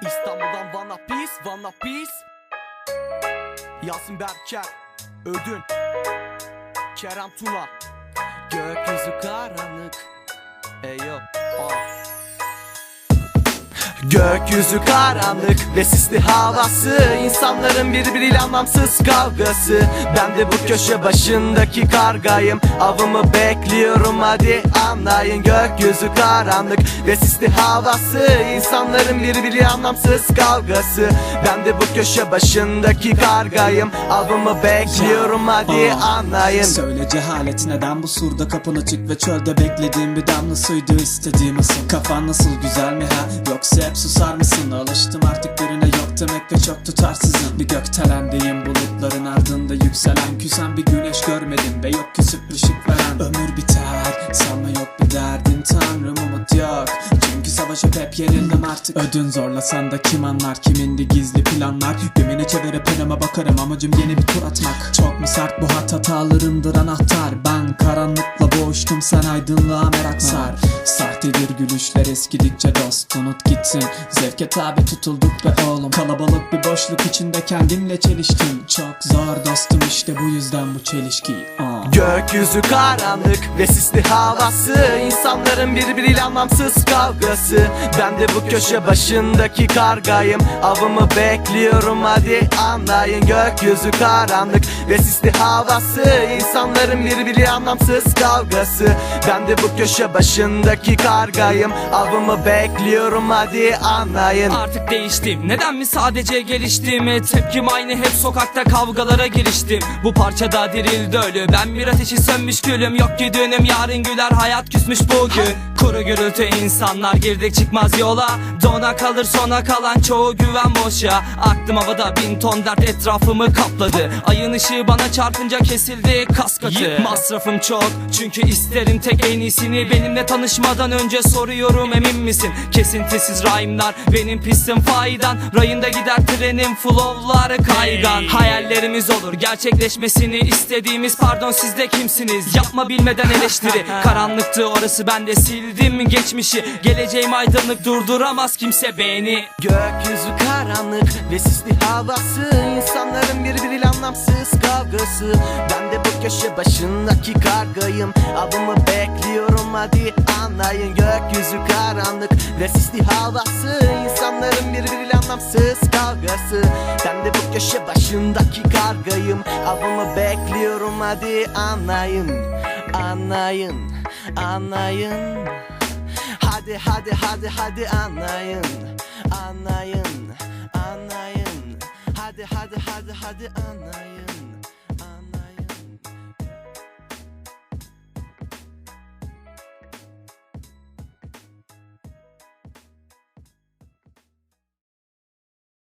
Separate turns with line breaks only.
İstanbul'dan Van'a peace, Van'a peace. Yasin Berker, Ödün, Kerem Tuna. Gökyüzü karanlık. Eyo, Gökyüzü karanlık ve sisli havası, İnsanların birbiriyle anlamsız kavgası. Ben de bu köşe başındaki kargayım, avımı bekliyorum hadi anlayın. Gökyüzü karanlık ve sisli havası, İnsanların birbiriyle anlamsız kavgası. Ben de bu köşe başındaki kargayım, avımı bekliyorum hadi anlayın.
Söyle cehalet neden bu surda kapın açık ve çölde beklediğim bir damla suydu istediğim ısın. Kafan nasıl, güzel mi ha, yoksa hep susar mısın? Alıştım artık birine yok demek ve çok tutarsızım. Bir gökdelendeyim bulutların ardında yükselen, küsen bir güneş görmedim ve yok küsüp ışık veren. Ömür biter sanma, yok bir derdin tanrım, umut yok çünkü savaşıp hep yenildim artık. Ödün zorlasan da kim anlar, kimindi gizli planlar? Gemini çevirip önüme bakarım, amacım yeni bir tur atmak. Çok mu sert bu hat, hatalarındır anahtar. Ben karanlıkla boğuştum, sen aydınlığa merak sar. Sahtedir gülüşler eskidikçe dost, unut gitsin. Zevke tabi tutulduk be oğlum, kalabalık bir boşluk içinde kendimle çeliştim. Çok zor dostum, işte bu yüzden bu çelişki.
Gökyüzü karanlık ve sisli havası, İnsanların birbiriyle anlamsız kavgası. Ben de bu köşe başındaki kargayım, avımı bekliyorum hadi anlayın. Gökyüzü karanlık ve sisli havası, İnsanların birbiriyle anlamsız kavgası. Ben de bu köşe başındaki kargayım, avımı bekliyorum hadi anlayın.
Artık değiştim, neden mi sadece geliştim? Tepkim aynı, hep sokakta kavgalara giriştim. Bu parçada dirildi ölü, ben bir ateşi sönmüş gülüm. Yok ki dünüm yarın güler, hayat küsmüş bugün. Kuru gürültü insanlar, girdik çıkmaz yola. Dona kalır sona kalan çoğu güven boşa. Aklım havada, 1000 ton dert etrafımı kapladı. Ayın ışığı bana çarpınca kesildi kas katı. Masrafım çok çünkü isterim tek en iyisini. Benimle tanışmadan önce soruyorum emin misin? Kesintisiz rhyme'lar benim pistim faydan. Rayında gider trenim, flow'lar kaygan. Hayallerimiz olur gerçekleşmesini istediğimiz, pardon siz de kimsiniz? Yapma bilmeden eleştiri. Karanlıktı orası, ben de sildim geçmişi. Geleceğim aydınlık, durduramaz kimse beni.
Gökyüzü karanlık ve sisli havası, İnsanların birbiriyle anlamsız kavgası. Ben de bu köşe başındaki kargayım, avımı bekliyorum hadi anlayın. Gökyüzü karanlık ve sisli havası, İnsanların birbiriyle anlamsız kavgası. Ben de bu köşe başındaki kargayım, avımı bekliyorum hadi anlayın. Anlayın, anlayın. Hadi hadi hadi hadi anlayın. Anlayın, anlayın. Hadi hadi hadi hadi anlayın.